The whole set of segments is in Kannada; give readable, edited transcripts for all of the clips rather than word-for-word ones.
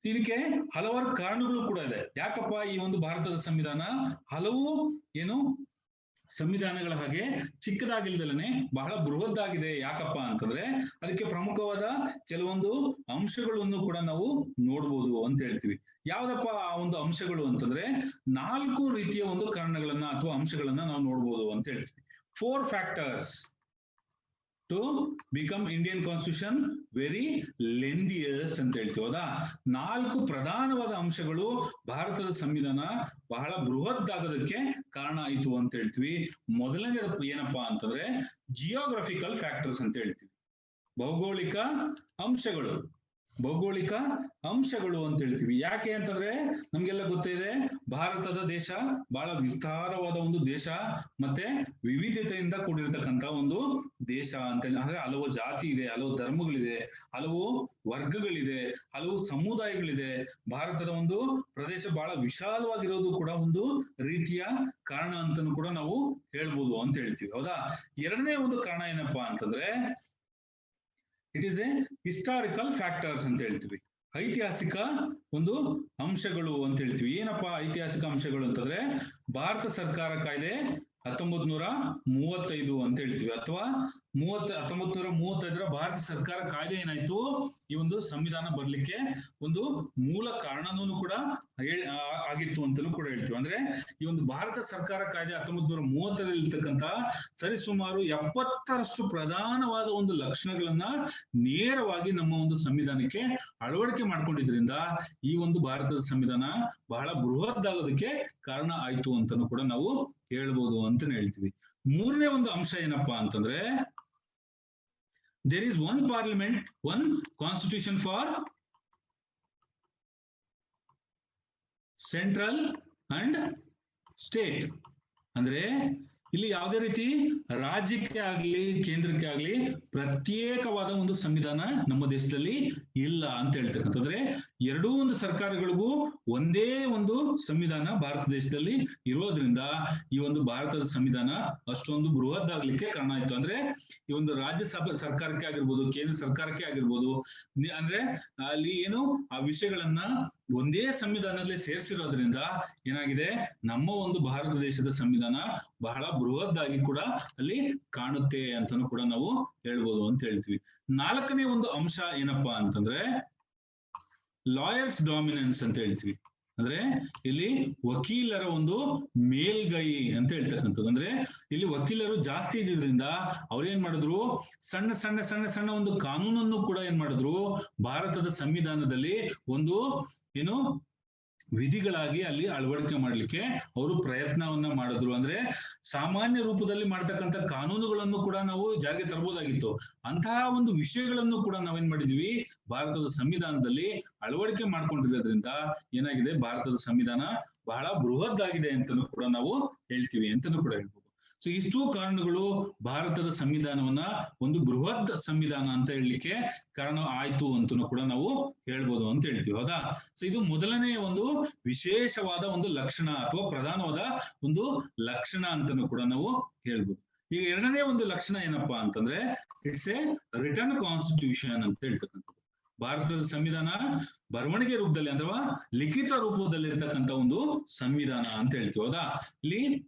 ಇದಕ್ಕೆ ಹಲವಾರು ಕಾರಣಗಳು ಕೂಡ ಇದೆ. ಯಾಕಪ್ಪ ಈ ಒಂದು ಭಾರತದ ಸಂವಿಧಾನ ಹಲವು ಏನು ಸಂವಿಧಾನಗಳ ಹಾಗೆ ಚಿಕ್ಕದಾಗಿಲ್ದಲನೆ ಬಹಳ ಬೃಹದ್ದಾಗಿದೆ ಯಾಕಪ್ಪ ಅಂತಂದ್ರೆ ಅದಕ್ಕೆ ಪ್ರಮುಖವಾದ ಕೆಲವೊಂದು ಅಂಶಗಳನ್ನು ಕೂಡ ನಾವು ನೋಡ್ಬೋದು ಅಂತ ಹೇಳ್ತೀವಿ. ಯಾವ್ದಪ್ಪ ಆ ಒಂದು ಅಂಶಗಳು ಅಂತಂದ್ರೆ 4 ರೀತಿಯ ಒಂದು ಕಾರಣಗಳನ್ನ ಅಥವಾ ಅಂಶಗಳನ್ನ ನಾವು ನೋಡ್ಬೋದು ಅಂತ ಹೇಳ್ತೀವಿ. 4 factors to become Indian constitution very lengthiest ಅಂತ ಹೇಳ್ತೀವಿ. ಹೌದಾ? 4 ಪ್ರಧಾನವಾದ ಅಂಶಗಳು ಭಾರತದ ಸಂವಿಧಾನ ಬಹಳ ಬೃಹದ್ದಾಗೋದಕ್ಕೆ ಕಾರಣ ಆಯ್ತು ಅಂತ ಹೇಳ್ತೀವಿ. ಮೊದಲನೇದು ಏನಪ್ಪಾ ಅಂತಂದ್ರೆ ಜಿಯೋಗ್ರಫಿಕಲ್ ಫ್ಯಾಕ್ಟರ್ಸ್ ಅಂತ ಹೇಳ್ತೀವಿ. ಭೌಗೋಳಿಕ ಅಂಶಗಳು ಅಂತ ಹೇಳ್ತೀವಿ. ಯಾಕೆ ಅಂತಂದ್ರೆ ನಮ್ಗೆಲ್ಲ ಗೊತ್ತಿದೆ ಭಾರತದ ದೇಶ ಬಹಳ ವಿಸ್ತಾರವಾದ ಒಂದು ದೇಶ, ಮತ್ತೆ ವಿವಿಧತೆಯಿಂದ ಕೂಡಿರ್ತಕ್ಕಂಥ ಒಂದು ದೇಶ ಅಂತ ಅಂದ್ರೆ ಹಲವು ಜಾತಿ ಇದೆ, ಹಲವು ಧರ್ಮಗಳಿದೆ, ಹಲವು ವರ್ಗಗಳಿದೆ, ಹಲವು ಸಮುದಾಯಗಳಿದೆ. ಭಾರತದ ಒಂದು ಪ್ರದೇಶ ಬಹಳ ವಿಶಾಲವಾಗಿರೋದು ಕೂಡ ಒಂದು ರೀತಿಯ ಕಾರಣ ಅಂತನೂ ಕೂಡ ನಾವು ಹೇಳ್ಬೋದು ಅಂತ ಹೇಳ್ತೀವಿ. ಹೌದಾ? ಎರಡನೇ ಒಂದು ಕಾರಣ ಏನಪ್ಪಾ ಅಂತಂದ್ರೆ it is A historical factors ಅಂತ ಹೇಳ್ತೀವಿ. ಐತಿಹಾಸಿಕ ಒಂದು ಅಂಶಗಳು ಅಂತ ಹೇಳ್ತೀವಿ. ಏನಪ್ಪಾ ಐತಿಹಾಸಿಕ ಅಂಶಗಳು ಅಂತಂದ್ರೆ ಭಾರತ ಸರ್ಕಾರ ಕಾಯ್ದೆ 1935 ಅಂತ ಹೇಳ್ತೀವಿ, ಅಥವಾ 1935 ಭಾರತ ಸರ್ಕಾರ ಕಾಯ್ದೆ ಏನಾಯ್ತು ಈ ಒಂದು ಸಂವಿಧಾನ ಬರ್ಲಿಕ್ಕೆ ಒಂದು ಮೂಲ ಕಾರಣನೂ ಕೂಡ ಆಗಿತ್ತು ಅಂತಲೂ ಕೂಡ ಹೇಳ್ತೀವಿ. ಅಂದ್ರೆ ಈ ಒಂದು ಭಾರತ ಸರ್ಕಾರ ಕಾಯ್ದೆ 1930 ಇರ್ತಕ್ಕಂಥ ಸರಿಸುಮಾರು 70ರಷ್ಟು ಪ್ರಧಾನವಾದ ಒಂದು ಲಕ್ಷಣಗಳನ್ನ ನೇರವಾಗಿ ನಮ್ಮ ಒಂದು ಸಂವಿಧಾನಕ್ಕೆ ಅಳವಡಿಕೆ ಮಾಡ್ಕೊಂಡಿದ್ರಿಂದ ಈ ಒಂದು ಭಾರತದ ಸಂವಿಧಾನ ಬಹಳ ಬೃಹದ್ದಾಗೋದಕ್ಕೆ ಕಾರಣ ಆಯ್ತು ಅಂತನೂ ಕೂಡ ನಾವು ಹೇಳ್ಬೋದು ಅಂತ ಹೇಳ್ತೀವಿ. ಮೂರನೇ ಒಂದು ಅಂಶ ಏನಪ್ಪಾ ಅಂತಂದ್ರೆ there is one parliament, one constitution for central and state. ಅಂದ್ರೆ ಇಲ್ಲಿ ಯಾವುದೇ ರೀತಿ ರಾಜ್ಯಕ್ಕೆ ಆಗ್ಲಿ ಕೇಂದ್ರಕ್ಕೆ ಆಗ್ಲಿ ಪ್ರತ್ಯೇಕವಾದ ಒಂದು ಸಂವಿಧಾನ ನಮ್ಮ ದೇಶದಲ್ಲಿ ಇಲ್ಲ ಅಂತ ಹೇಳ್ತಕ್ಕಂಥದ್ರೆ ಎರಡೂ ಒಂದು ಸರ್ಕಾರಗಳಿಗೂ ಒಂದೇ ಒಂದು ಸಂವಿಧಾನ ಭಾರತ ದೇಶದಲ್ಲಿ ಇರೋದ್ರಿಂದ ಈ ಒಂದು ಭಾರತದ ಸಂವಿಧಾನ ಅಷ್ಟೊಂದು ಬೃಹದ್ದಾಗ್ಲಿಕ್ಕೆ ಕಾರಣ ಆಯ್ತು. ಅಂದ್ರೆ ಈ ಒಂದು ರಾಜ್ಯ ಸರ್ಕಾರಕ್ಕೆ ಆಗಿರ್ಬೋದು, ಕೇಂದ್ರ ಸರ್ಕಾರಕ್ಕೆ ಆಗಿರ್ಬೋದು, ಅಂದ್ರೆ ಅಲ್ಲಿ ಏನು ಆ ವಿಷಯಗಳನ್ನ ಒಂದೇ ಸಂವಿಧಾನದಲ್ಲಿ ಸೇರಿಸಿರೋದ್ರಿಂದ ಏನಾಗಿದೆ ನಮ್ಮ ಒಂದು ಭಾರತ ದೇಶದ ಸಂವಿಧಾನ ಬಹಳ ಬೃಹದ್ದಾಗಿ ಕೂಡ ಅಲ್ಲಿ ಕಾಣುತ್ತೆ ಅಂತಾನು ಕೂಡ ನಾವು ಹೇಳ್ಬೋದು ಅಂತ ಹೇಳ್ತೀವಿ. ನಾಲ್ಕನೇ ಒಂದು ಅಂಶ ಏನಪ್ಪಾ ಅಂತಂದ್ರೆ ಲಾಯರ್ಸ್ ಡಾಮಿನೆನ್ಸ್ ಅಂತ ಹೇಳ್ತೀವಿ. ಅಂದ್ರೆ ಇಲ್ಲಿ ವಕೀಲರ ಒಂದು ಮೇಲ್ಗೈ ಅಂತ ಹೇಳ್ತಕ್ಕಂಥದ್ದು. ಅಂದ್ರೆ ಇಲ್ಲಿ ವಕೀಲರು ಜಾಸ್ತಿ ಇದ್ದಿದ್ರಿಂದ ಅವ್ರೇನ್ ಮಾಡಿದ್ರು ಸಣ್ಣ ಸಣ್ಣ ಸಣ್ಣ ಸಣ್ಣ ಒಂದು ಕಾನೂನನ್ನು ಕೂಡ ಏನ್ ಮಾಡಿದ್ರು ಭಾರತದ ಸಂವಿಧಾನದಲ್ಲಿ ಒಂದು ಏನು ವಿಧಿಗಳಾಗಿ ಅಲ್ಲಿ ಅಳವಡಿಕೆ ಮಾಡ್ಲಿಕ್ಕೆ ಅವರು ಪ್ರಯತ್ನವನ್ನ ಮಾಡಿದ್ರು. ಅಂದ್ರೆ ಸಾಮಾನ್ಯ ರೂಪದಲ್ಲಿ ಮಾಡ್ತಕ್ಕಂಥ ಕಾನೂನುಗಳನ್ನು ಕೂಡ ನಾವು ಜಾರಿಗೆ ತರಬಹುದಾಗಿತ್ತು. ಅಂತಹ ಒಂದು ವಿಷಯಗಳನ್ನು ಕೂಡ ನಾವೇನ್ ಮಾಡಿದ್ವಿ ಭಾರತದ ಸಂವಿಧಾನದಲ್ಲಿ ಅಳವಡಿಕೆ ಮಾಡ್ಕೊಂಡಿರೋದ್ರಿಂದ ಏನಾಗಿದೆ ಭಾರತದ ಸಂವಿಧಾನ ಬಹಳ ಬೃಹದ್ದಾಗಿದೆ ಅಂತಲೂ ಕೂಡ ನಾವು ಹೇಳ್ತೀವಿ ಅಂತಲೂ ಕೂಡ ಹೇಳ್ಬೋದು. ಸೊ ಇಷ್ಟು ಕಾರಣಗಳು ಭಾರತದ ಸಂವಿಧಾನವನ್ನ ಒಂದು ಬೃಹತ್ ಸಂವಿಧಾನ ಅಂತ ಹೇಳಲಿಕ್ಕೆ ಕಾರಣ ಆಯ್ತು ಅಂತನೂ ಕೂಡ ನಾವು ಹೇಳ್ಬೋದು ಅಂತ ಹೇಳ್ತೀವಿ. ಹೌದಾ? ಸೊ ಇದು ಮೊದಲನೇ ಒಂದು ವಿಶೇಷವಾದ ಒಂದು ಲಕ್ಷಣ ಅಥವಾ ಪ್ರಧಾನವಾದ ಒಂದು ಲಕ್ಷಣ ಅಂತನೂ ಕೂಡ ನಾವು ಹೇಳ್ಬೋದು. ಈಗ ಎರಡನೇ ಒಂದು ಲಕ್ಷಣ ಏನಪ್ಪಾ ಅಂತಂದ್ರೆ ಇಟ್ಸ್ ಎ ರಿಟರ್ನ್ ಕಾನ್ಸ್ಟಿಟ್ಯೂಷನ್ ಅಂತ ಹೇಳ್ತಕ್ಕಂಥದ್ದು. ಭಾರತದ ಸಂವಿಧಾನ ಬರವಣಿಗೆ ರೂಪದಲ್ಲಿ ಅಥವಾ ಲಿಖಿತ ರೂಪದಲ್ಲಿ ಇರ್ತಕ್ಕಂಥ ಒಂದು ಸಂವಿಧಾನ ಅಂತ ಹೇಳ್ತೀವಿ. ಹೌದಾ? ಇಲ್ಲಿ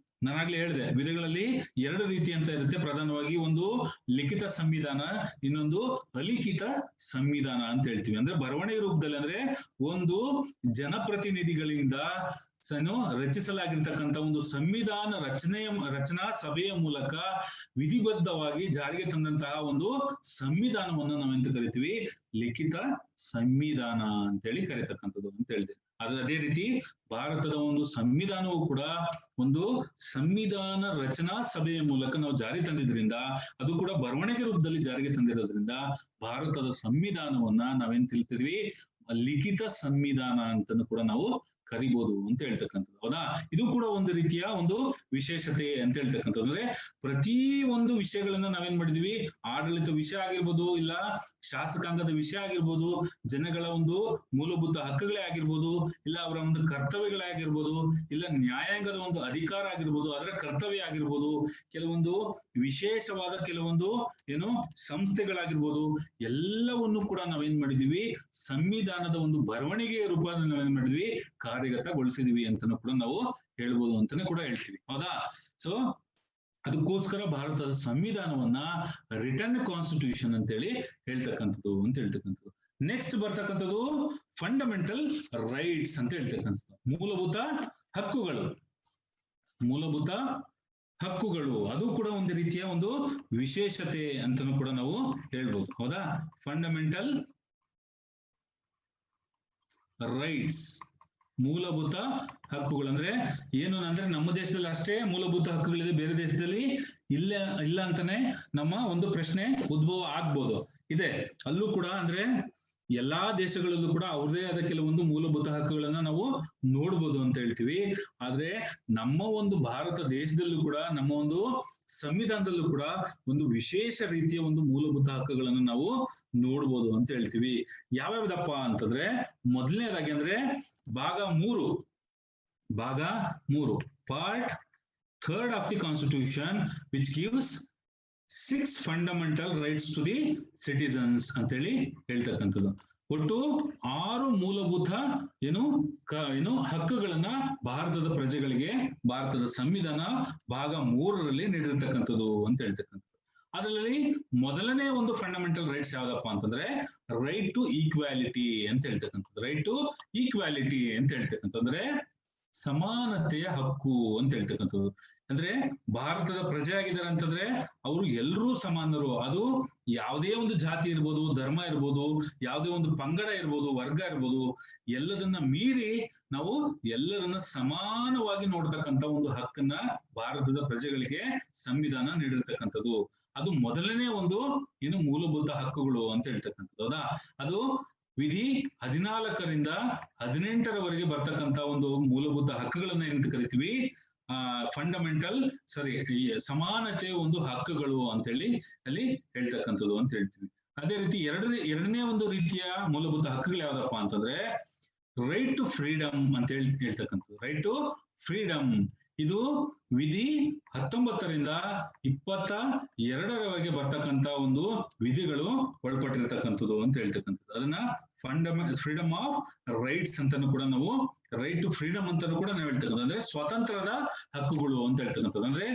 ನಾನಾಗ್ಲೇ ಹೇಳಿದೆ ವಿಧಗಳಲ್ಲಿ ಎರಡು ರೀತಿ ಅಂತ ಇರುತ್ತೆ. ಪ್ರಧಾನವಾಗಿ ಒಂದು ಲಿಖಿತ ಸಂವಿಧಾನ, ಇನ್ನೊಂದು ಅಲಿಖಿತ ಸಂವಿಧಾನ ಅಂತ ಹೇಳ್ತೀವಿ. ಅಂದ್ರೆ ಬರವಣಿಗೆ ರೂಪದಲ್ಲಿ ಅಂದ್ರೆ ಒಂದು ಜನಪ್ರತಿನಿಧಿಗಳಿಂದ ರಚಿಸಲಾಗಿರ್ತಕ್ಕಂಥ ಒಂದು ಸಂವಿಧಾನ ರಚನಾ ಸಭೆಯ ಮೂಲಕ ವಿಧಿಬದ್ಧವಾಗಿ ಜಾರಿಗೆ ತಂದಂತಹ ಒಂದು ಸಂವಿಧಾನವನ್ನು ನಾವೆಂತ ಕರಿತೀವಿ ಲಿಖಿತ ಸಂವಿಧಾನ ಅಂತೇಳಿ ಕರೀತಕ್ಕಂಥದ್ದು ಅಂತ ಹೇಳಿದೆ. ಅದೇ ರೀತಿ ಭಾರತದ ಒಂದು ಸಂವಿಧಾನವು ಕೂಡ ಒಂದು ಸಂವಿಧಾನ ರಚನಾ ಸಭೆಯ ಮೂಲಕ ನಾವು ಜಾರಿ ತಂದಿದ್ರಿಂದ ಅದು ಕೂಡ ಬರವಣಿಗೆ ರೂಪದಲ್ಲಿ ಜಾರಿಗೆ ತಂದಿರೋದ್ರಿಂದ ಭಾರತದ ಸಂವಿಧಾನವನ್ನ ನಾವೇನ್ ತಿಳ್ತಿದ್ವಿ ಲಿಖಿತ ಸಂವಿಧಾನ ಅಂತನೂ ಕೂಡ ನಾವು ಕರಿಬಹುದು ಅಂತ ಹೇಳ್ತಕ್ಕಂಥದ್ದು. ಹೌದಾ? ಇದು ಕೂಡ ಒಂದು ರೀತಿಯ ಒಂದು ವಿಶೇಷತೆ ಅಂತ ಹೇಳ್ತಕ್ಕಂಥದ್ದು. ಅಂದ್ರೆ ಪ್ರತಿ ಒಂದು ವಿಷಯಗಳನ್ನ ನಾವೇನ್ ಮಾಡಿದ್ವಿ, ಆಡಳಿತ ವಿಷಯ ಆಗಿರ್ಬೋದು, ಇಲ್ಲ ಶಾಸಕಾಂಗದ ವಿಷಯ ಆಗಿರ್ಬೋದು, ಜನಗಳ ಒಂದು ಮೂಲಭೂತ ಹಕ್ಕುಗಳೇ ಆಗಿರ್ಬೋದು, ಇಲ್ಲ ಅವರ ಒಂದು ಕರ್ತವ್ಯಗಳೇ ಆಗಿರ್ಬೋದು, ಇಲ್ಲ ನ್ಯಾಯಾಂಗದ ಒಂದು ಅಧಿಕಾರ ಆಗಿರ್ಬೋದು, ಅದರ ಕರ್ತವ್ಯ ಆಗಿರ್ಬೋದು, ಕೆಲವೊಂದು ವಿಶೇಷವಾದ ಕೆಲವೊಂದು ಸಂಸ್ಥೆಗಳಾಗಿರ್ಬೋದು, ಎಲ್ಲವನ್ನು ಕೂಡ ನಾವೇನ್ ಮಾಡಿದೀವಿ, ಸಂವಿಧಾನದ ಒಂದು ಬರವಣಿಗೆಯ ರೂಪದಲ್ಲಿ ನಾವೇನ್ ಮಾಡಿದ್ವಿ, ಕಾರ್ಯಗತಗೊಳಿಸಿದೀವಿ ಅಂತಾನು ಕೂಡ ನಾವು ಹೇಳ್ಬೋದು ಅಂತಾನೆ ಕೂಡ ಹೇಳ್ತೀವಿ. ಹೌದಾ? ಸೊ ಅದಕ್ಕೋಸ್ಕರ ಭಾರತದ ಸಂವಿಧಾನವನ್ನ ರಿಟರ್ನ್ ಕಾನ್ಸ್ಟಿಟ್ಯೂಷನ್ ಅಂತೇಳಿ ಹೇಳ್ತಕ್ಕಂಥದ್ದು ಅಂತ ಹೇಳ್ತಕ್ಕಂಥದ್ದು. ನೆಕ್ಸ್ಟ್ ಬರ್ತಕ್ಕಂಥದ್ದು ಫಂಡಮೆಂಟಲ್ ರೈಟ್ಸ್ ಅಂತ ಹೇಳ್ತಕ್ಕಂಥದ್ದು. ಮೂಲಭೂತ ಹಕ್ಕುಗಳು. ಮೂಲಭೂತ ಹಕ್ಕುಗಳು ಅದು ಕೂಡ ಒಂದು ರೀತಿಯ ಒಂದು ವಿಶೇಷತೆ ಅಂತಾನು ಕೂಡ ನಾವು ಹೇಳ್ಬೋದು. ಹೌದಾ? ಫಂಡಮೆಂಟಲ್ ರೈಟ್ಸ್, ಮೂಲಭೂತ ಹಕ್ಕುಗಳು ಅಂದ್ರೆ ಏನು ಅಂದ್ರೆ ನಮ್ಮ ದೇಶದಲ್ಲಿ ಅಷ್ಟೇ ಮೂಲಭೂತ ಹಕ್ಕುಗಳಿದೆ, ಬೇರೆ ದೇಶದಲ್ಲಿ ಇಲ್ಲ ಅಂತಾನೆ ನಮ್ಮ ಒಂದು ಪ್ರಶ್ನೆ ಉದ್ಭವ ಆಗ್ಬೋದು. ಇದೆ ಅಲ್ಲೂ ಕೂಡ, ಅಂದ್ರೆ ಎಲ್ಲಾ ದೇಶಗಳಲ್ಲೂ ಕೂಡ ಅವ್ರದೇ ಆದ ಕೆಲವೊಂದು ಮೂಲಭೂತ ಹಕ್ಕುಗಳನ್ನ ನಾವು ನೋಡ್ಬೋದು ಅಂತ ಹೇಳ್ತೀವಿ. ಆದ್ರೆ ನಮ್ಮ ಒಂದು ಭಾರತ ದೇಶದಲ್ಲೂ ಕೂಡ, ನಮ್ಮ ಒಂದು ಸಂವಿಧಾನದಲ್ಲೂ ಕೂಡ ಒಂದು ವಿಶೇಷ ರೀತಿಯ ಒಂದು ಮೂಲಭೂತ ಹಕ್ಕುಗಳನ್ನು ನಾವು ನೋಡ್ಬೋದು ಅಂತ ಹೇಳ್ತೀವಿ. ಯಾವ್ಯಾವ್ದಪ್ಪ ಅಂತಂದ್ರೆ, ಮೊದಲನೇದಾಗಿ ಅಂದ್ರೆ ಭಾಗ 3 part 3rd of the constitution which gives 6 fundamental rights to the citizens ಅಂತೇಳಿ ಹೇಳ್ತಕ್ಕಂಥದ್ದು. ಒಟ್ಟು 6 ಮೂಲಭೂತ ಹಕ್ಕುಗಳನ್ನ ಭಾರತದ ಪ್ರಜೆಗಳಿಗೆ ಭಾರತದ ಸಂವಿಧಾನ ಭಾಗ 3ರಲ್ಲಿ ನೀಡಿರ್ತಕ್ಕಂಥದ್ದು ಅಂತ ಹೇಳ್ತಕ್ಕಂಥದ್ದು. ಅದರಲ್ಲಿ ಮೊದಲನೇ ಒಂದು ಫಂಡಮೆಂಟಲ್ ರೈಟ್ಸ್ ಯಾವ್ದಪ್ಪ ಅಂತಂದ್ರೆ ರೈಟ್ ಟು ಈಕ್ವಾಲಿಟಿ ಅಂತ ಹೇಳ್ತಕ್ಕಂಥದ್ದು. ರೈಟ್ ಟು ಈಕ್ವಾಲಿಟಿ ಅಂತ ಹೇಳ್ತಕ್ಕಂಥದ್ದು ಅಂದ್ರೆ ಸಮಾನತೆಯ ಹಕ್ಕು ಅಂತ ಹೇಳ್ತಕ್ಕಂಥದ್ದು. ಅಂದ್ರೆ ಭಾರತದ ಪ್ರಜೆ ಆಗಿದ್ದಾರೆ ಅಂತಂದ್ರೆ ಅವರು ಎಲ್ಲರೂ ಸಮಾನರು. ಅದು ಯಾವುದೇ ಒಂದು ಜಾತಿ ಇರ್ಬೋದು, ಧರ್ಮ ಇರ್ಬೋದು, ಯಾವುದೇ ಒಂದು ಪಂಗಡ ಇರ್ಬೋದು, ವರ್ಗ ಇರ್ಬೋದು, ಎಲ್ಲದನ್ನ ಮೀರಿ ನಾವು ಎಲ್ಲರನ್ನ ಸಮಾನವಾಗಿ ನೋಡ್ತಕ್ಕಂಥ ಒಂದು ಹಕ್ಕನ್ನ ಭಾರತದ ಪ್ರಜೆಗಳಿಗೆ ಸಂವಿಧಾನ ನೀಡಿರ್ತಕ್ಕಂಥದ್ದು. ಅದು ಮೊದಲನೇ ಒಂದು ಮೂಲಭೂತ ಹಕ್ಕುಗಳು ಅಂತ ಹೇಳ್ತಕ್ಕಂಥದ್ದು. ಹೌದಾ? ಅದು ವಿಧಿ 14ರಿಂದ 18ರವರೆಗೆ ಬರ್ತಕ್ಕಂಥ ಒಂದು ಮೂಲಭೂತ ಹಕ್ಕುಗಳನ್ನ ಏನಂತ ಕರಿತೀವಿ, ಸಮಾನತೆ ಒಂದು ಹಕ್ಕುಗಳು ಅಂತೇಳಿ ಅಲ್ಲಿ ಹೇಳ್ತಕ್ಕಂಥದ್ದು ಅಂತ ಹೇಳ್ತೀವಿ. ಅದೇ ರೀತಿ ಎರಡನೇ ಒಂದು ರೀತಿಯ ಮೂಲಭೂತ ಹಕ್ಕುಗಳು ಯಾವ್ದಪ್ಪ ಅಂತಂದ್ರೆ ರೈಟ್ ಟು ಫ್ರೀಡಮ್ ಅಂತ ಹೇಳ್ತಕ್ಕಂಥದ್ದು. ರೈಟ್ ಟು ಫ್ರೀಡಮ್ ಇದು ವಿಧಿ 19ರಿಂದ 22ರವರೆಗೆ ಬರ್ತಕ್ಕಂಥ ಒಂದು ವಿಧಿಗಳು ಒಳಪಟ್ಟಿರ್ತಕ್ಕಂಥದ್ದು ಅಂತ ಹೇಳ್ತಕ್ಕಂಥದ್ದು. ಅದನ್ನ ಫ್ರೀಡಮ್ ಆಫ್ ರೈಟ್ಸ್ ಅಂತಾನು ಕೂಡ ನಾವು ರೈಟ್ ಟು ಫ್ರೀಡಮ್ ಅಂತಾನು ಕೂಡ ನಾವು ಹೇಳ್ತಕ್ಕಂಥದ್ದು. ಅಂದ್ರೆ ಸ್ವತಂತ್ರದ ಹಕ್ಕುಗಳು ಅಂತ ಹೇಳ್ತಕ್ಕಂಥದ್ದು. ಅಂದ್ರೆ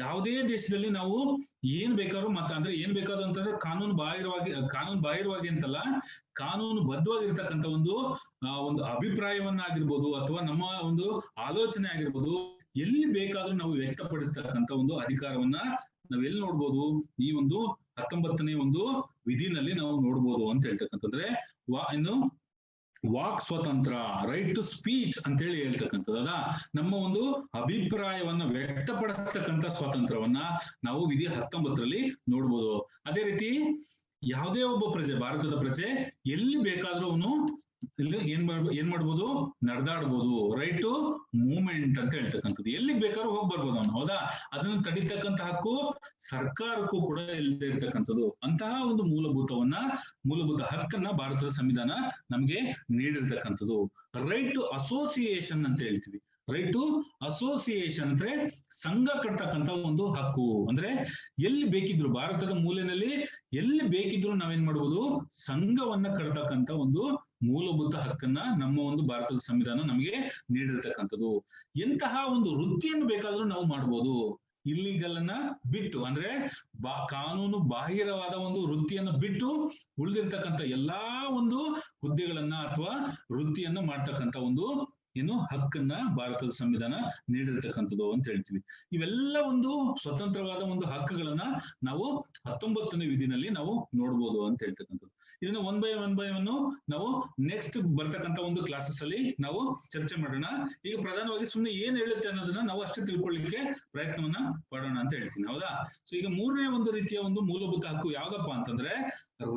ಯಾವುದೇ ದೇಶದಲ್ಲಿ ನಾವು ಏನ್ ಬೇಕಾದ್ರೂ ಅಂದ್ರೆ ಏನ್ ಬೇಕಾದ್ರು ಅಂತಂದ್ರೆ ಕಾನೂನು ಬಾಹಿರವಾಗಿ ಅಂತಲ್ಲ, ಕಾನೂನು ಬದ್ಧವಾಗಿರ್ತಕ್ಕಂಥ ಒಂದು ಅಭಿಪ್ರಾಯವನ್ನಾಗಿರ್ಬೋದು ಅಥವಾ ನಮ್ಮ ಒಂದು ಆಲೋಚನೆ ಆಗಿರ್ಬೋದು, ಎಲ್ಲಿ ಬೇಕಾದ್ರೂ ನಾವು ವ್ಯಕ್ತಪಡಿಸ್ತಕ್ಕಂಥ ಒಂದು ಅಧಿಕಾರವನ್ನ ನಾವೆಲ್ಲಿ ನೋಡ್ಬೋದು, ಈ ಒಂದು 19ನೇ ಒಂದು ವಿಧಿನಲ್ಲಿ ನಾವು ನೋಡ್ಬೋದು ಅಂತ ಹೇಳ್ತಕ್ಕಂಥದ್ರೆ ವಾಕ್ ಸ್ವತಂತ್ರ, ರೈಟ್ ಟು ಸ್ಪೀಚ್ ಅಂತೇಳಿ ಹೇಳ್ತಕ್ಕಂಥದ್ದು. ಅದ ನಮ್ಮ ಒಂದು ಅಭಿಪ್ರಾಯವನ್ನ ವ್ಯಕ್ತಪಡಿಸ್ತಕ್ಕಂಥ ಸ್ವಾತಂತ್ರ್ಯವನ್ನ ನಾವು ವಿಧಿ 19ರಲ್ಲಿ ನೋಡ್ಬೋದು. ಅದೇ ರೀತಿ ಯಾವುದೇ ಒಬ್ಬ ಪ್ರಜೆ, ಭಾರತದ ಪ್ರಜೆ ಎಲ್ಲಿ ಬೇಕಾದ್ರೂ ಅವನು ಇಲ್ಲಿ ಏನ್ ಮಾಡ್ಬೋದು, ನಡೆದಾಡ್ಬೋದು. ರೈಟ್ ಟು ಮೂವ್ಮೆಂಟ್ ಅಂತ ಹೇಳ್ತಕ್ಕಂಥದ್ದು. ಎಲ್ಲಿಗೆ ಬೇಕಾದ್ರೂ ಹೋಗಿ ಬರ್ಬೋದು ಅವನು. ಹೌದಾ? ಅದನ್ನು ತಡಿತಕ್ಕಂಥ ಹಕ್ಕು ಸರ್ಕಾರಕ್ಕೂ ಕೂಡ ಇಲ್ಲದೆ ಇರ್ತಕ್ಕಂಥದ್ದು. ಅಂತಹ ಒಂದು ಮೂಲಭೂತ ಹಕ್ಕನ್ನ ಭಾರತದ ಸಂವಿಧಾನ ನಮ್ಗೆ ನೀಡಿರ್ತಕ್ಕಂಥದ್ದು. ರೈಟ್ ಟು ಅಸೋಸಿಯೇಷನ್ ಅಂತ ಹೇಳ್ತೀವಿ. ರೈಟ್ ಟು ಅಸೋಸಿಯೇಷನ್ ಅಂದ್ರೆ ಸಂಘ ಕಟ್ತಕ್ಕಂಥ ಒಂದು ಹಕ್ಕು. ಅಂದ್ರೆ ಎಲ್ಲಿ ಬೇಕಿದ್ರು ಭಾರತದ ಮೂಲೆಯಲ್ಲಿ ಎಲ್ಲಿ ಬೇಕಿದ್ರು ನಾವೇನ್ ಮಾಡ್ಬೋದು, ಸಂಘವನ್ನ ಕಟ್ತಕ್ಕಂಥ ಒಂದು ಮೂಲಭೂತ ಹಕ್ಕನ್ನ ನಮ್ಮ ಒಂದು ಭಾರತದ ಸಂವಿಧಾನ ನಮಗೆ ನೀಡಿರ್ತಕ್ಕಂಥದ್ದು. ಎಂತಹ ಒಂದು ವೃತ್ತಿಯನ್ನು ಬೇಕಾದ್ರೂ ನಾವು ಮಾಡ್ಬೋದು. ಇಲ್ಲಿಗಲ್ ಅನ್ನ ಬಿಟ್ಟು, ಅಂದ್ರೆ ಕಾನೂನು ಬಾಹಿರವಾದ ಒಂದು ವೃತ್ತಿಯನ್ನು ಬಿಟ್ಟು ಉಳಿದಿರ್ತಕ್ಕಂಥ ಎಲ್ಲಾ ಒಂದು ಹುದ್ದೆಗಳನ್ನ ಅಥವಾ ವೃತ್ತಿಯನ್ನ ಮಾಡ್ತಕ್ಕಂಥ ಒಂದು ಹಕ್ಕನ್ನ ಭಾರತದ ಸಂವಿಧಾನ ನೀಡಿರ್ತಕ್ಕಂಥದ್ದು ಅಂತ ಹೇಳ್ತೀವಿ. ಇವೆಲ್ಲ ಒಂದು ಸ್ವತಂತ್ರವಾದ ಒಂದು ಹಕ್ಕುಗಳನ್ನ ನಾವು 19ನೇ ವಿಧಿನಲ್ಲಿ ನಾವು ನೋಡ್ಬೋದು ಅಂತ ಹೇಳ್ತಕ್ಕಂಥದ್ದು. ಇದನ್ನ ಒನ್ ಬೈ ಒನ್ ನಾವು ನೆಕ್ಸ್ಟ್ ಬರ್ತಕ್ಕಂಥ ಒಂದು ಕ್ಲಾಸಸ್ ಅಲ್ಲಿ ನಾವು ಚರ್ಚೆ ಮಾಡೋಣ. ಈಗ ಪ್ರಧಾನವಾಗಿ ಸುಮ್ಮನೆ ಏನ್ ಹೇಳುತ್ತೆ ಅನ್ನೋದನ್ನ ನಾವು ಅಷ್ಟೇ ತಿಳ್ಕೊಳ್ಳಿಕ್ಕೆ ಪ್ರಯತ್ನವನ್ನ ಪಡೋಣ ಅಂತ ಹೇಳ್ತೀನಿ. ಹೌದಾ? ಸೊ ಈಗ 3ನೇ ಒಂದು ರೀತಿಯ ಒಂದು ಮೂಲಭೂತ ಹಕ್ಕು ಯಾವ್ದಪ್ಪ ಅಂತಂದ್ರೆ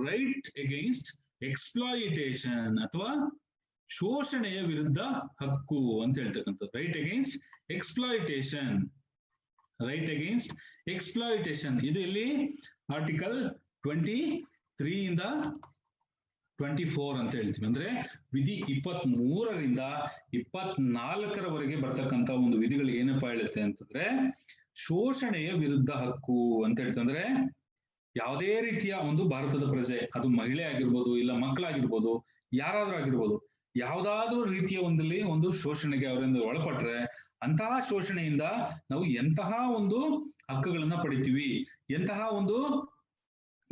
ರೈಟ್ ಅಗೇನ್ಸ್ಟ್ ಎಕ್ಸ್ಪ್ಲಾಯಿಟೇಷನ್ ಅಥವಾ ಶೋಷಣೆಯ ವಿರುದ್ಧ ಹಕ್ಕು ಅಂತ ಹೇಳ್ತಕ್ಕಂಥದ್ದು. Right against exploitation. Right against exploitation. ಇದು ಇಲ್ಲಿ ಆರ್ಟಿಕಲ್ 23 ಇಂದ 24 ಅಂತ ಹೇಳ್ತೀವಿ. ಅಂದ್ರೆ ವಿಧಿ 23ರಿಂದ 24ರವರೆಗೆ ಬರ್ತಕ್ಕಂಥ ಒಂದು ವಿಧಿಗಳು ಏನಪ್ಪಾ ಹೇಳುತ್ತೆ ಅಂತಂದ್ರೆ ಶೋಷಣೆಯ ವಿರುದ್ಧ ಹಕ್ಕು ಅಂತ ಹೇಳ್ತಂದ್ರೆ ಯಾವುದೇ ರೀತಿಯ ಒಂದು ಭಾರತದ ಪ್ರಜೆ, ಅದು ಮಹಿಳೆ ಆಗಿರ್ಬೋದು, ಇಲ್ಲ ಮಕ್ಕಳಾಗಿರ್ಬೋದು, ಯಾರಾದ್ರೂ ಆಗಿರ್ಬೋದು, ಯಾವ್ದಾದ್ರೂ ರೀತಿಯ ಒಂದಲ್ಲಿ ಒಂದು ಶೋಷಣೆಗೆ ಅವರಿಂದ ಒಳಪಟ್ರೆ ಅಂತಹ ಶೋಷಣೆಯಿಂದ ನಾವು ಎಂತಹ ಒಂದು ಹಕ್ಕುಗಳನ್ನ ಪಡಿತೀವಿ, ಎಂತಹ ಒಂದು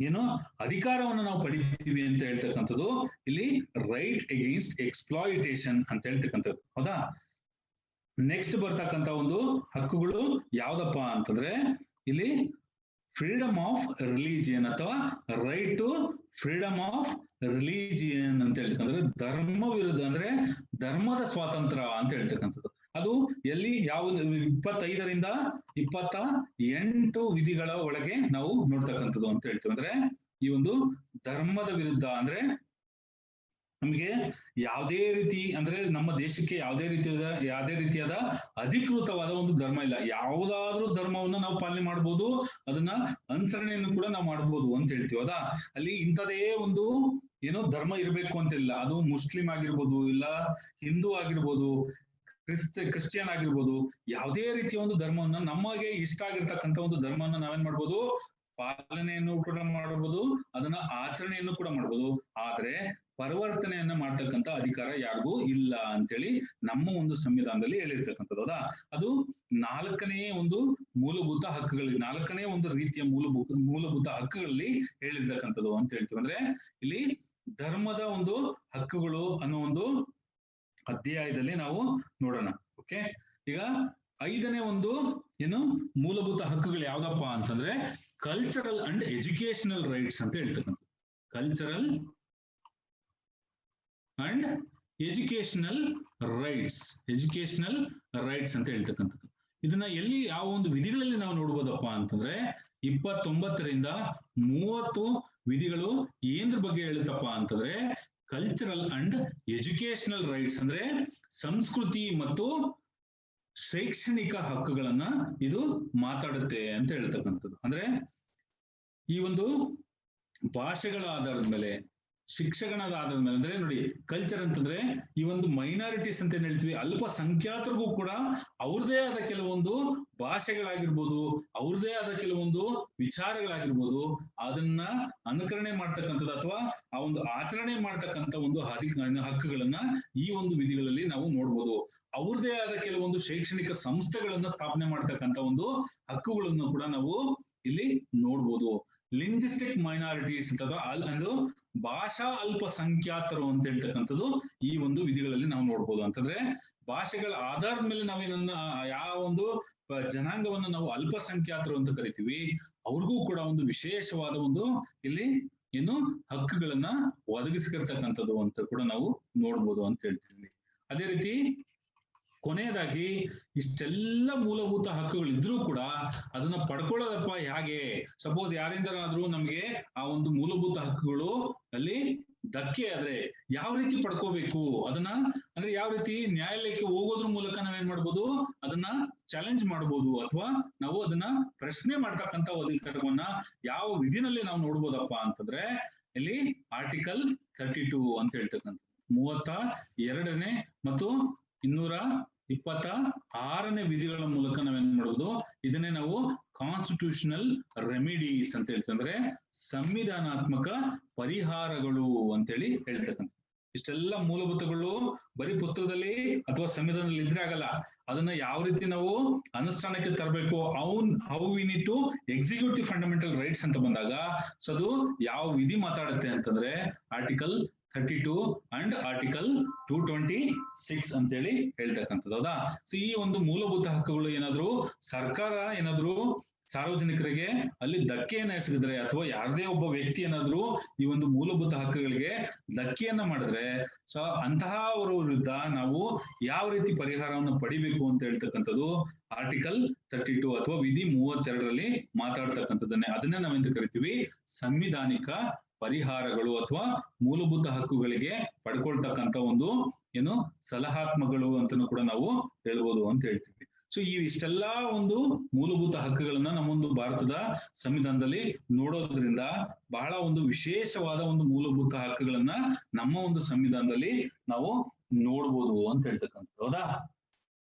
ಏನು ಅಧಿಕಾರವನ್ನು ನಾವು ಪಡಿತೀವಿ ಅಂತ ಹೇಳ್ತಕ್ಕಂಥದ್ದು ಇಲ್ಲಿ ರೈಟ್ ಅಗೇನ್ಸ್ಟ್ ಎಕ್ಸ್ಪ್ಲಾಯಿಟೇಷನ್ ಅಂತ ಹೇಳ್ತಕ್ಕಂಥದ್ದು. ಹೌದಾ? ನೆಕ್ಸ್ಟ್ ಬರ್ತಕ್ಕಂಥ ಒಂದು ಹಕ್ಕುಗಳು ಯಾವ್ದಪ್ಪ ಅಂತಂದ್ರೆ ಇಲ್ಲಿ ಫ್ರೀಡಮ್ ಆಫ್ ರಿಲಿಜಿಯನ್ ಅಥವಾ right to freedom of religion ಅಂತ ಹೇಳ್ತಕ್ಕಂದ್ರೆ ಧರ್ಮ ವಿರುದ್ಧ ಅಂದ್ರೆ ಧರ್ಮದ ಸ್ವಾತಂತ್ರ್ಯ ಅಂತ ಹೇಳ್ತಕ್ಕಂಥದ್ದು. ಅದು ಎಲ್ಲಿ ಯಾವ 25ರಿಂದ 28 ವಿಧಿಗಳ ಒಳಗೆ ನಾವು ನೋಡ್ತಕ್ಕಂಥದ್ದು ಅಂತ ಹೇಳ್ತೀವಿ. ಅಂದ್ರೆ ಈ ಒಂದು ಧರ್ಮದ ವಿರುದ್ಧ ಅಂದ್ರೆ ನಮಗೆ ಯಾವುದೇ ರೀತಿ ಅಂದ್ರೆ ನಮ್ಮ ದೇಶಕ್ಕೆ ಯಾವುದೇ ರೀತಿಯಾದ ಅಧಿಕೃತವಾದ ಒಂದು ಧರ್ಮ ಇಲ್ಲ. ಯಾವುದಾದ್ರೂ ಧರ್ಮವನ್ನ ನಾವು ಪಾಲನೆ ಮಾಡ್ಬೋದು, ಅದನ್ನ ಅನುಸರಣೆಯನ್ನು ಕೂಡ ನಾವು ಮಾಡ್ಬೋದು ಅಂತ ಹೇಳ್ತೀವಿ. ಹೌದಾ? ಅಲ್ಲಿ ಇಂಥದೇ ಒಂದು ಏನೋ ಧರ್ಮ ಇರಬೇಕು ಅಂತಿಲ್ಲ. ಅದು ಮುಸ್ಲಿಂ ಆಗಿರ್ಬೋದು, ಇಲ್ಲ ಹಿಂದೂ ಆಗಿರ್ಬೋದು, ಕ್ರಿಶ್ಚಿಯನ್ ಆಗಿರ್ಬೋದು, ಯಾವುದೇ ರೀತಿಯ ಒಂದು ಧರ್ಮವನ್ನ ನಮಗೆ ಇಷ್ಟ ಆಗಿರ್ತಕ್ಕಂಥ ಒಂದು ಧರ್ಮವನ್ನ ನಾವೇನ್ ಮಾಡ್ಬೋದು, ಪಾಲನೆಯನ್ನು ಕೂಡ ಮಾಡಬಹುದು, ಅದನ್ನ ಆಚರಣೆಯನ್ನು ಕೂಡ ಮಾಡಬಹುದು. ಆದ್ರೆ ಪರಿವರ್ತನೆಯನ್ನ ಮಾಡ್ತಕ್ಕಂಥ ಅಧಿಕಾರ ಯಾರಿಗೂ ಇಲ್ಲ ಅಂತೇಳಿ ನಮ್ಮ ಒಂದು ಸಂವಿಧಾನದಲ್ಲಿ ಹೇಳಿರ್ತಕ್ಕಂಥದ್ದು. ಹೌದಾ? ಅದು 4ನೇ ಒಂದು ಮೂಲಭೂತ ಹಕ್ಕುಗಳಲ್ಲಿ, 4ನೇ ಒಂದು ರೀತಿಯ ಮೂಲಭೂತ ಹಕ್ಕುಗಳಲ್ಲಿ ಹೇಳಿರ್ತಕ್ಕಂಥದ್ದು ಅಂತ ಹೇಳ್ತೀವಿ. ಅಂದ್ರೆ ಇಲ್ಲಿ ಧರ್ಮದ ಒಂದು ಹಕ್ಕುಗಳು ಅನ್ನೋ ಒಂದು ಅಧ್ಯಾಯದಲ್ಲಿ ನಾವು ನೋಡೋಣ. ಓಕೆ, ಈಗ 5ನೇ ಒಂದು ಏನು ಮೂಲಭೂತ ಹಕ್ಕುಗಳು ಯಾವ್ದಪ್ಪ ಅಂತಂದ್ರೆ ಕಲ್ಚರಲ್ ಅಂಡ್ ಎಜುಕೇಶನಲ್ ರೈಟ್ಸ್ ಅಂತ ಹೇಳ್ತಕ್ಕಂಥ. ಕಲ್ಚರಲ್ ಅಂಡ್ ಎಜುಕೇಶನಲ್ ರೈಟ್ಸ್ ಅಂತ ಹೇಳ್ತಕ್ಕಂಥದ್ದು. ಇದನ್ನ ಎಲ್ಲಿ ಯಾವ ಒಂದು ವಿಧಿಗಳಲ್ಲಿ ನಾವು ನೋಡ್ಬೋದಪ್ಪ ಅಂತಂದ್ರೆ 29ರಿಂದ 30 ವಿಧಿಗಳು ಏನ್ರ ಬಗ್ಗೆ ಹೇಳುತ್ತಪ್ಪ ಅಂತಂದ್ರೆ ಕಲ್ಚರಲ್ ಅಂಡ್ ಎಜುಕೇಶನಲ್ ರೈಟ್ಸ್ ಅಂದ್ರೆ ಸಂಸ್ಕೃತಿ ಮತ್ತು ಶೈಕ್ಷಣಿಕ ಹಕ್ಕುಗಳನ್ನ ಇದು ಮಾತಾಡುತ್ತೆ ಅಂತ ಹೇಳ್ತಕ್ಕಂಥದ್ದು. ಅಂದ್ರೆ ಈ ಒಂದು ಭಾಷೆಗಳ ಆಧಾರದ ಮೇಲೆ, ಶಿಕ್ಷಣದ ಆಧಾರದ ಮೇಲೆ, ಅಂದ್ರೆ ನೋಡಿ ಕಲ್ಚರ್ ಅಂತಂದ್ರೆ ಈ ಒಂದು ಮೈನಾರಿಟೀಸ್ ಅಂತ ಏನ್ ಹೇಳ್ತೀವಿ, ಅಲ್ಪಸಂಖ್ಯಾತರಿಗೂ ಕೂಡ ಅವ್ರದೇ ಆದ ಕೆಲವೊಂದು ಭಾಷೆಗಳಾಗಿರ್ಬೋದು, ಅವ್ರದೇ ಆದ ಕೆಲವೊಂದು ವಿಚಾರಗಳಾಗಿರ್ಬೋದು, ಅದನ್ನ ಅನುಕರಣೆ ಮಾಡ್ತಕ್ಕಂಥದ್ದು ಅಥವಾ ಆ ಒಂದು ಆಚರಣೆ ಮಾಡ್ತಕ್ಕಂಥ ಒಂದು ಹಕ್ಕುಗಳನ್ನ ಈ ಒಂದು ವಿಧಿಗಳಲ್ಲಿ ನಾವು ನೋಡ್ಬೋದು. ಅವ್ರದೇ ಆದ ಕೆಲವೊಂದು ಶೈಕ್ಷಣಿಕ ಸಂಸ್ಥೆಗಳನ್ನ ಸ್ಥಾಪನೆ ಮಾಡ್ತಕ್ಕಂಥ ಒಂದು ಹಕ್ಕುಗಳನ್ನು ಕೂಡ ನಾವು ಇಲ್ಲಿ ನೋಡ್ಬೋದು. ಲಿಂಗ್ವಿಸ್ಟಿಕ್ ಮೈನಾರಿಟೀಸ್ ಅಥವಾ ಒಂದು ಭಾಷಾ ಅಲ್ಪಸಂಖ್ಯಾತರು ಅಂತ ಹೇಳ್ತಕ್ಕಂಥದ್ದು ಈ ಒಂದು ವಿಧಿಗಳಲ್ಲಿ ನಾವು ನೋಡ್ಬೋದು. ಅಂತಂದ್ರೆ ಭಾಷೆಗಳ ಆಧಾರದ ಮೇಲೆ ನಾವೇನನ್ನ ಯಾವ ಒಂದು ಜನಾಂಗವನ್ನ ನಾವು ಅಲ್ಪಸಂಖ್ಯಾತರು ಅಂತ ಕರಿತೀವಿ, ಅವ್ರಿಗೂ ಕೂಡ ಒಂದು ವಿಶೇಷವಾದ ಒಂದು ಇಲ್ಲಿ ಏನು ಹಕ್ಕುಗಳನ್ನ ಒದಗಿಸಿರ್ತಕ್ಕಂಥದ್ದು ಅಂತ ಕೂಡ ನಾವು ನೋಡ್ಬೋದು ಅಂತ ಹೇಳ್ತೀವಿ. ಅದೇ ರೀತಿ ಕೊನೆಯದಾಗಿ ಇಷ್ಟೆಲ್ಲ ಮೂಲಭೂತ ಹಕ್ಕುಗಳು ಇದ್ರೂ ಕೂಡ ಅದನ್ನ ಪಡ್ಕೊಳ್ಳೋದಪ್ಪ ಹೇಗೆ? ಸಪೋಸ್ ಯಾರಿಂದನಾದ್ರೂ ನಮ್ಗೆ ಆ ಒಂದು ಮೂಲಭೂತ ಹಕ್ಕುಗಳು ಅಲ್ಲಿ ಧಕ್ಕೆ ಆದ್ರೆ ಯಾವ ರೀತಿ ಪಡ್ಕೋಬೇಕು ಅದನ್ನ, ಅಂದ್ರೆ ಯಾವ ರೀತಿ ನ್ಯಾಯಾಲಯಕ್ಕೆ ಹೋಗೋದ್ರ ಮೂಲಕ ನಾವೇನ್ ಮಾಡ್ಬೋದು, ಅದನ್ನ ಚಾಲೆಂಜ್ ಮಾಡ್ಬೋದು, ಅಥವಾ ನಾವು ಅದನ್ನ ಪ್ರಶ್ನೆ ಮಾಡ್ತಕ್ಕಂಥ ಅಧಿಕಾರವನ್ನ ಯಾವ ವಿಧಿನಲ್ಲಿ ನಾವು ನೋಡ್ಬೋದಪ್ಪ ಅಂತಂದ್ರೆ ಇಲ್ಲಿ ಆರ್ಟಿಕಲ್ 32 ಅಂತ ಹೇಳ್ತಕ್ಕಂಥ 32ನೇ ಮತ್ತು 226ನೇ ವಿಧಿಗಳ ಮೂಲಕ ನಾವೇನ್ ಮಾಡ್ಬೋದು, ಇದನ್ನೇ ನಾವು ಕಾನ್ಸ್ಟಿಟ್ಯೂಷನಲ್ ರೆಮಿಡೀಸ್ ಅಂತ ಹೇಳ್ತೀವಿ. ಅಂದ್ರೆ ಸಂವಿಧಾನಾತ್ಮಕ ಪರಿಹಾರಗಳು ಅಂತೇಳಿ ಹೇಳ್ತಕ್ಕಂಥ. ಇಷ್ಟೆಲ್ಲ ಮೂಲಭೂತಗಳು ಬರೀ ಪುಸ್ತಕದಲ್ಲಿ ಅಥವಾ ಸಂವಿಧಾನದಲ್ಲಿ ಇದ್ರೆ ಆಗಲ್ಲ. ಅದನ್ನ ಯಾವ ರೀತಿ ನಾವು ಅನುಷ್ಠಾನಕ್ಕೆ ತರಬೇಕು, how we need to execute the fundamental rights ಅಂತ ಬಂದಾಗ ಸೊ ಅದು ಯಾವ ವಿಧಿ ಮಾತಾಡುತ್ತೆ ಅಂತಂದ್ರೆ ಆರ್ಟಿಕಲ್ 32 ಅಂಡ್ ಆರ್ಟಿಕಲ್ 226 ಅಂತೇಳಿ ಹೇಳ್ತಕ್ಕಂಥದ್ದು. ಹೌದಾ? ಸೊ ಈ ಒಂದು ಮೂಲಭೂತ ಹಕ್ಕುಗಳು ಏನಾದ್ರು ಸರ್ಕಾರ ಏನಾದ್ರು ಸಾರ್ವಜನಿಕರಿಗೆ ಅಲ್ಲಿ ಧಕ್ಕೆಯನ್ನ ಎಸಗಿದ್ರೆ ಅಥವಾ ಯಾರದೇ ಒಬ್ಬ ವ್ಯಕ್ತಿ ಏನಾದ್ರು ಈ ಒಂದು ಮೂಲಭೂತ ಹಕ್ಕುಗಳಿಗೆ ಧಕ್ಕೆಯನ್ನ ಮಾಡಿದ್ರೆ ಸೊ ಅಂತಹವರ ವಿರುದ್ಧ ನಾವು ಯಾವ ರೀತಿ ಪರಿಹಾರವನ್ನು ಪಡಿಬೇಕು ಅಂತ ಹೇಳ್ತಕ್ಕಂಥದ್ದು ಆರ್ಟಿಕಲ್ 32 ಅಥವಾ ವಿಧಿ 32ರಲ್ಲಿ ಮಾತಾಡ್ತಕ್ಕಂಥದ್ದನ್ನೇ, ಅದನ್ನೇ ನಾವೆಂತ ಕರಿತೀವಿ, ಸಂವಿಧಾನಿಕ ಪರಿಹಾರಗಳು ಅಥವಾ ಮೂಲಭೂತ ಹಕ್ಕುಗಳಿಗೆ ಪಡ್ಕೊಳ್ತಕ್ಕಂಥ ಒಂದು ಏನು ಸಲಹಾತ್ಮಕಗಳು ಅಂತನೂ ಕೂಡ ನಾವು ಹೇಳ್ಬೋದು ಅಂತ ಹೇಳ್ತೀವಿ. ಸೊ ಇಷ್ಟೆಲ್ಲಾ ಒಂದು ಮೂಲಭೂತ ಹಕ್ಕುಗಳನ್ನ ನಮ್ಮೊಂದು ಭಾರತದ ಸಂವಿಧಾನದಲ್ಲಿ ನೋಡೋದ್ರಿಂದ ಬಹಳ ಒಂದು ವಿಶೇಷವಾದ ಒಂದು ಮೂಲಭೂತ ಹಕ್ಕುಗಳನ್ನ ನಮ್ಮ ಒಂದು ಸಂವಿಧಾನದಲ್ಲಿ ನಾವು ನೋಡ್ಬೋದು ಅಂತ ಹೇಳ್ತಕ್ಕಂಥದ್ದು. ಹೌದಾ?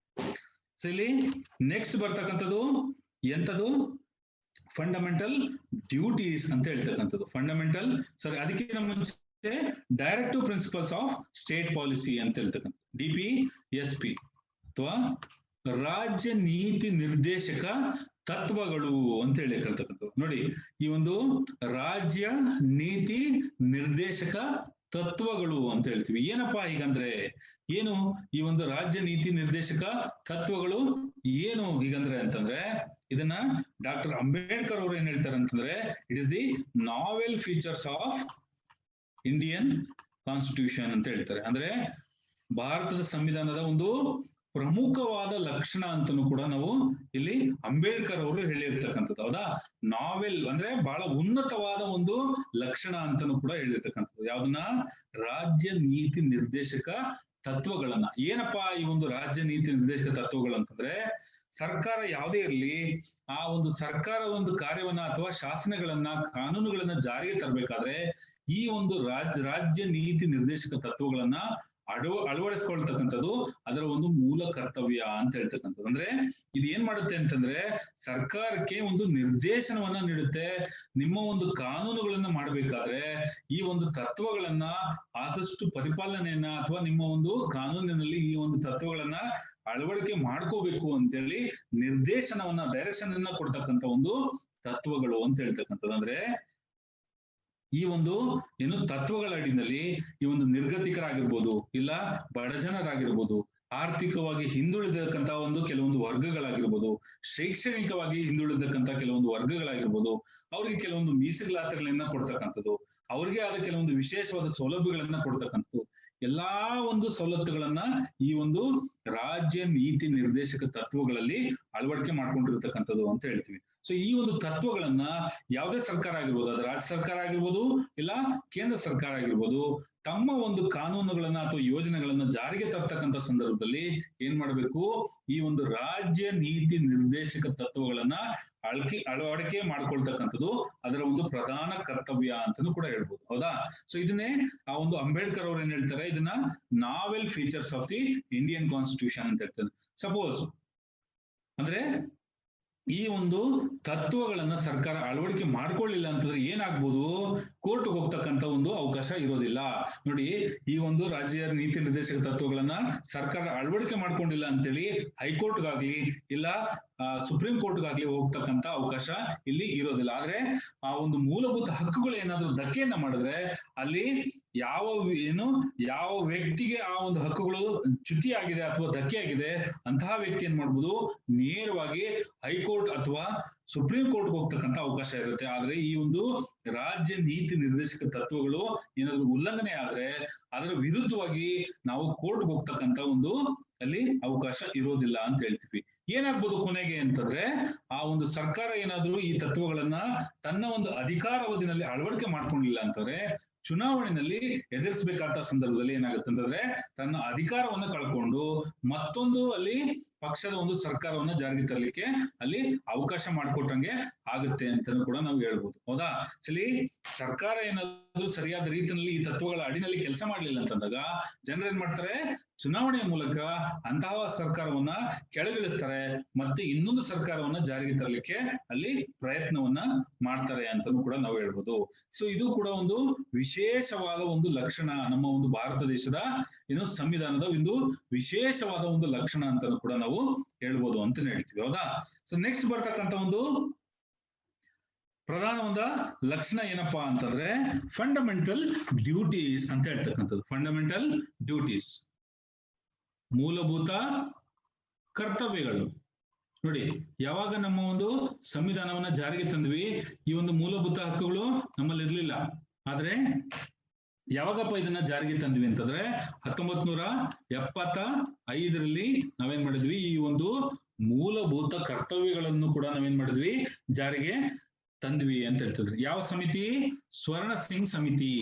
ಸೊ ಇಲ್ಲಿ ನೆಕ್ಸ್ಟ್ ಬರ್ತಕ್ಕಂಥದ್ದು ಎಂಥದ್ದು? ಫಂಡಮೆಂಟಲ್ ಡ್ಯೂಟೀಸ್ ಅಂತ ಹೇಳ್ತಕ್ಕಂಥದ್ದು. ಫಂಡಮೆಂಟಲ್ ಅದಕ್ಕಿಂತ ಮುಂಚೆ directive principles of state policy ಅಂತ ಹೇಳ್ತಕ್ಕಂಥ DPSP ಅಥವಾ ರಾಜ್ಯ ನೀತಿ ನಿರ್ದೇಶಕ ತತ್ವಗಳು ಅಂತ ಹೇಳಿರ್ತಕ್ಕಂಥದ್ದು. ನೋಡಿ, ಈ ಒಂದು ರಾಜ್ಯ ನೀತಿ ನಿರ್ದೇಶಕ ತತ್ವಗಳು ಅಂತ ಹೇಳ್ತೀವಿ. ಏನಪ್ಪಾ ಹೀಗಂದ್ರೆ ಏನು? ಈ ಒಂದು ರಾಜ್ಯ ನೀತಿ ನಿರ್ದೇಶಕ ತತ್ವಗಳು ಏನು ಹೀಗಂದ್ರೆ ಅಂತಂದ್ರೆ, ಇದನ್ನ ಡಾಕ್ಟರ್ ಅಂಬೇಡ್ಕರ್ ಅವರು ಏನ್ ಹೇಳ್ತಾರೆ ಅಂತಂದ್ರೆ, it is the novel features of Indian constitution ಅಂತ ಹೇಳ್ತಾರೆ. ಅಂದ್ರೆ ಭಾರತದ ಸಂವಿಧಾನದ ಒಂದು ಪ್ರಮುಖವಾದ ಲಕ್ಷಣ ಅಂತನೂ ಕೂಡ ನಾವು ಇಲ್ಲಿ ಅಂಬೇಡ್ಕರ್ ಅವರು ಹೇಳಿರ್ತಕ್ಕಂಥದ್ದು. ಹೌದಾ? ನಾವೆಲ್ ಅಂದ್ರೆ ಬಹಳ ಉನ್ನತವಾದ ಒಂದು ಲಕ್ಷಣ ಅಂತನೂ ಕೂಡ ಹೇಳಿರ್ತಕ್ಕಂಥದ್ದು. ಯಾವ್ದನ್ನ? ರಾಜ್ಯ ನೀತಿ ನಿರ್ದೇಶಕ ತತ್ವಗಳನ್ನ. ಏನಪ್ಪಾ ಈ ಒಂದು ರಾಜ್ಯ ನೀತಿ ನಿರ್ದೇಶಕ ತತ್ವಗಳು ಅಂತಂದ್ರೆ, ಸರ್ಕಾರ ಯಾವುದೇ ಇರಲಿ, ಆ ಒಂದು ಸರ್ಕಾರ ಒಂದು ಕಾರ್ಯವನ್ನ ಅಥವಾ ಶಾಸನಗಳನ್ನ ಕಾನೂನುಗಳನ್ನ ಜಾರಿಗೆ ತರಬೇಕಾದ್ರೆ ಈ ಒಂದು ರಾಜ್ಯ ನೀತಿ ನಿರ್ದೇಶಕ ತತ್ವಗಳನ್ನ ಅಳವಡಿಸ್ಕೊಳ್ತಕ್ಕಂಥದ್ದು ಅದರ ಒಂದು ಮೂಲ ಕರ್ತವ್ಯ ಅಂತ ಹೇಳ್ತಕ್ಕಂಥದ್ದು. ಅಂದ್ರೆ ಇದು ಏನ್ ಮಾಡುತ್ತೆ ಅಂತಂದ್ರೆ, ಸರ್ಕಾರಕ್ಕೆ ಒಂದು ನಿರ್ದೇಶನವನ್ನ ನೀಡುತ್ತೆ. ನಿಮ್ಮ ಒಂದು ಕಾನೂನುಗಳನ್ನ ಮಾಡ್ಬೇಕಾದ್ರೆ ಈ ಒಂದು ತತ್ವಗಳನ್ನ ಆದಷ್ಟು ಪರಿಪಾಲನೆಯನ್ನ ಅಥವಾ ನಿಮ್ಮ ಒಂದು ಕಾನೂನಿನಲ್ಲಿ ಈ ಒಂದು ತತ್ವಗಳನ್ನ ಅಳವಡಿಕೆ ಮಾಡ್ಕೋಬೇಕು ಅಂತೇಳಿ ನಿರ್ದೇಶನವನ್ನ, ಡೈರೆಕ್ಷನ್ ಅನ್ನ ಕೊಡ್ತಕ್ಕಂಥ ಒಂದು ತತ್ವಗಳು ಅಂತ ಹೇಳ್ತಕ್ಕಂಥದ್ದು. ಅಂದ್ರೆ ಈ ಒಂದು ಏನು ತತ್ವಗಳ ಅಡಿನಲ್ಲಿ ಈ ಒಂದು ನಿರ್ಗತಿಕರಾಗಿರ್ಬೋದು, ಇಲ್ಲ ಬಡಜನರಾಗಿರ್ಬೋದು, ಆರ್ಥಿಕವಾಗಿ ಹಿಂದುಳಿದಕ್ಕಂತ ಒಂದು ಕೆಲವೊಂದು ವರ್ಗಗಳಾಗಿರ್ಬೋದು, ಶೈಕ್ಷಣಿಕವಾಗಿ ಹಿಂದುಳಿದಕ್ಕಂತ ಕೆಲವೊಂದು ವರ್ಗಗಳಾಗಿರ್ಬೋದು, ಅವ್ರಿಗೆ ಕೆಲವೊಂದು ಮೀಸಲಾತಿಗಳನ್ನ ಕೊಡ್ತಕ್ಕಂಥದ್ದು, ಅವ್ರಿಗೆ ಆದ ಕೆಲವೊಂದು ವಿಶೇಷವಾದ ಸೌಲಭ್ಯಗಳನ್ನ ಕೊಡ್ತಕ್ಕಂಥದ್ದು, ಎಲ್ಲಾ ಒಂದು ಸವಲತ್ತುಗಳನ್ನ ಈ ಒಂದು ರಾಜ್ಯ ನೀತಿ ನಿರ್ದೇಶಕ ತತ್ವಗಳಲ್ಲಿ ಅಳವಡಿಕೆ ಮಾಡ್ಕೊಂಡಿರ್ತಕ್ಕಂಥದ್ದು ಅಂತ ಹೇಳ್ತೀವಿ. ಸೊ ಈ ಒಂದು ತತ್ವಗಳನ್ನ ಯಾವುದೇ ಸರ್ಕಾರ ಆಗಿರ್ಬೋದು, ಅದು ರಾಜ್ಯ ಸರ್ಕಾರ ಆಗಿರ್ಬೋದು ಇಲ್ಲ ಕೇಂದ್ರ ಸರ್ಕಾರ ಆಗಿರ್ಬೋದು, ತಮ್ಮ ಒಂದು ಕಾನೂನುಗಳನ್ನ ಅಥವಾ ಯೋಜನೆಗಳನ್ನ ಜಾರಿಗೆ ತರ್ತಕ್ಕಂಥ ಸಂದರ್ಭದಲ್ಲಿ ಏನ್ ಮಾಡ್ಬೇಕು? ಈ ಒಂದು ರಾಜ್ಯ ನೀತಿ ನಿರ್ದೇಶಕ ತತ್ವಗಳನ್ನ ಅಳವಡಿಕೆ ಮಾಡ್ಕೊಳ್ತಕ್ಕಂಥದ್ದು ಅದರ ಒಂದು ಪ್ರಧಾನ ಕರ್ತವ್ಯ ಅಂತಾನೂ ಕೂಡ ಹೇಳ್ಬೋದು. ಹೌದಾ? ಸೊ ಇದನ್ನೇ ಆ ಒಂದು ಅಂಬೇಡ್ಕರ್ ಅವ್ರು ಏನ್ ಹೇಳ್ತಾರೆ, ಇದನ್ನ novel features of the Indian constitution ಅಂತ ಹೇಳ್ತಾರೆ. ಸಪೋಸ್ ಅಂದ್ರೆ ಈ ಒಂದು ತತ್ವಗಳನ್ನ ಸರ್ಕಾರ ಅಳವಡಿಕೆ ಮಾಡ್ಕೊಳ್ಳಿಲ್ಲ ಅಂತಂದ್ರೆ ಏನಾಗ್ಬೋದು? ಕೋರ್ಟ್ಗೆ ಹೋಗ್ತಕ್ಕಂಥ ಒಂದು ಅವಕಾಶ ಇರೋದಿಲ್ಲ. ನೋಡಿ, ಈ ಒಂದು ರಾಜ್ಯ ನೀತಿ ನಿರ್ದೇಶಕ ತತ್ವಗಳನ್ನ ಸರ್ಕಾರ ಅಳವಡಿಕೆ ಮಾಡ್ಕೊಂಡಿಲ್ಲ ಅಂತೇಳಿ ಹೈಕೋರ್ಟ್ಗಾಗ್ಲಿ ಇಲ್ಲ ಸುಪ್ರೀಂ ಕೋರ್ಟ್ಗಾಗ್ಲಿ ಹೋಗ್ತಕ್ಕಂಥ ಅವಕಾಶ ಇಲ್ಲಿ ಇರೋದಿಲ್ಲ. ಆದ್ರೆ ಆ ಒಂದು ಮೂಲಭೂತ ಹಕ್ಕುಗಳು ಏನಾದ್ರೂ ಧಕ್ಕೆಯನ್ನ ಮಾಡಿದ್ರೆ ಅಲ್ಲಿ ಯಾವ ವ್ಯಕ್ತಿಗೆ ಆ ಒಂದು ಹಕ್ಕುಗಳು ಚ್ಯುತಿ ಆಗಿದೆ ಅಥವಾ ಧಕ್ಕೆ ಆಗಿದೆ ಅಂತಹ ವ್ಯಕ್ತಿ ಏನ್ ಮಾಡ್ಬೋದು? ನೇರವಾಗಿ ಹೈಕೋರ್ಟ್ ಅಥವಾ ಸುಪ್ರೀಂ ಕೋರ್ಟ್ಗೆ ಹೋಗ್ತಕ್ಕಂಥ ಅವಕಾಶ ಇರುತ್ತೆ. ಆದ್ರೆ ಈ ಒಂದು ರಾಜ್ಯ ನೀತಿ ನಿರ್ದೇಶಕ ತತ್ವಗಳು ಏನಾದ್ರು ಉಲ್ಲಂಘನೆ ಆದ್ರೆ ಅದರ ವಿರುದ್ಧವಾಗಿ ನಾವು ಕೋರ್ಟ್ಗೆ ಹೋಗ್ತಕ್ಕಂಥ ಒಂದು ಅಲ್ಲಿ ಅವಕಾಶ ಇರೋದಿಲ್ಲ ಅಂತ ಹೇಳ್ತೀವಿ. ಏನಾಗ್ಬೋದು ಕೊನೆಗೆ ಅಂತಂದ್ರೆ, ಆ ಒಂದು ಸರ್ಕಾರ ಏನಾದ್ರೂ ಈ ತತ್ವಗಳನ್ನ ತನ್ನ ಒಂದು ಅಧಿಕಾರಾವಧಿನಲ್ಲಿ ಅಳವಡಿಕೆ ಮಾಡ್ಕೊಂಡಿಲ್ಲ ಅಂತಂದ್ರೆ ಚುನಾವಣೆಯಲ್ಲಿ ಎದುರಿಸಬೇಕಾದ ಸಂದರ್ಭದಲ್ಲಿ ಏನಾಗುತ್ತೆ ಅಂತಂದ್ರೆ ತನ್ನ ಅಧಿಕಾರವನ್ನ ಕಳ್ಕೊಂಡು ಮತ್ತೊಂದು ಅಲ್ಲಿ ಪಕ್ಷದ ಒಂದು ಸರ್ಕಾರವನ್ನ ಜಾರಿಗೆ ತರಲಿಕ್ಕೆ ಅಲ್ಲಿ ಅವಕಾಶ ಮಾಡಿಕೊಟ್ಟಂಗೆ ಆಗುತ್ತೆ ಅಂತ ಕೂಡ ನಾವು ಹೇಳ್ಬೋದು. ಹೌದಾ? ಸರಿ, ಸರ್ಕಾರ ಏನಾದ್ರು ಸರಿಯಾದ ರೀತಿಯಲ್ಲಿ ಈ ತತ್ವಗಳ ಅಡಿನಲ್ಲಿ ಕೆಲಸ ಮಾಡ್ಲಿಲ್ಲ ಅಂತಂದಾಗ ಜನರು ಏನ್ ಮಾಡ್ತಾರೆ? ಚುನಾವಣೆಯ ಮೂಲಕ ಅಂತಹ ಸರ್ಕಾರವನ್ನ ಕೆಳಗಿಳಿಸ್ತಾರೆ, ಮತ್ತೆ ಇನ್ನೊಂದು ಸರ್ಕಾರವನ್ನ ಜಾರಿಗೆ ತರಲಿಕ್ಕೆ ಅಲ್ಲಿ ಪ್ರಯತ್ನವನ್ನ ಮಾಡ್ತಾರೆ ಅಂತಾನು ಕೂಡ ನಾವು ಹೇಳ್ಬೋದು. ಸೊ ಇದು ಕೂಡ ಒಂದು ವಿಶೇಷವಾದ ಒಂದು ಲಕ್ಷಣ, ನಮ್ಮ ಒಂದು ಭಾರತ ದೇಶದ ಏನು ಸಂವಿಧಾನದ ಒಂದು ವಿಶೇಷವಾದ ಒಂದು ಲಕ್ಷಣ ಅಂತಾನು ಕೂಡ ನಾವು ಹೇಳ್ಬೋದು ಅಂತ ಹೇಳ್ತೀವಿ. ಹೌದಾ? ಸೊ ನೆಕ್ಸ್ಟ್ ಬರ್ತಕ್ಕಂಥ ಒಂದು ಪ್ರಧಾನ ಒಂದು ಲಕ್ಷಣ ಏನಪ್ಪಾ ಅಂತಂದ್ರೆ ಫಂಡಮೆಂಟಲ್ ಡ್ಯೂಟೀಸ್ ಅಂತ ಹೇಳ್ತಕ್ಕಂಥದ್ದು. ಫಂಡಮೆಂಟಲ್ ಡ್ಯೂಟೀಸ್, ಮೂಲಭೂತ ಕರ್ತವ್ಯಗಳು. ನೋಡಿ, ಯಾವಾಗ ನಮ್ಮ ಒಂದು ಸಂವಿಧಾನವನ್ನ ಜಾರಿಗೆ ತಂದ್ವಿ ಈ ಒಂದು ಮೂಲಭೂತ ಹಕ್ಕುಗಳು ನಮ್ಮಲ್ಲಿ ಇರ್ಲಿಲ್ಲ. ಆದ್ರೆ ಯಾವಾಗಪ್ಪ ಇದನ್ನ ಜಾರಿಗೆ ತಂದ್ವಿ ಅಂತಂದ್ರೆ 1975ರಲ್ಲಿ ನಾವೇನ್ ಮಾಡಿದ್ವಿ? ಈ ಒಂದು ಮೂಲಭೂತ ಕರ್ತವ್ಯಗಳನ್ನು ಕೂಡ ನಾವೇನ್ ಮಾಡಿದ್ವಿ? ಜಾರಿಗೆ ತಂದ್ವಿ ಅಂತ ಹೇಳ್ತಿದ್ರು. ಯಾವ ಸಮಿತಿ? ಸ್ವರ್ಣ ಸಿಂಗ್ ಸಮಿತಿ.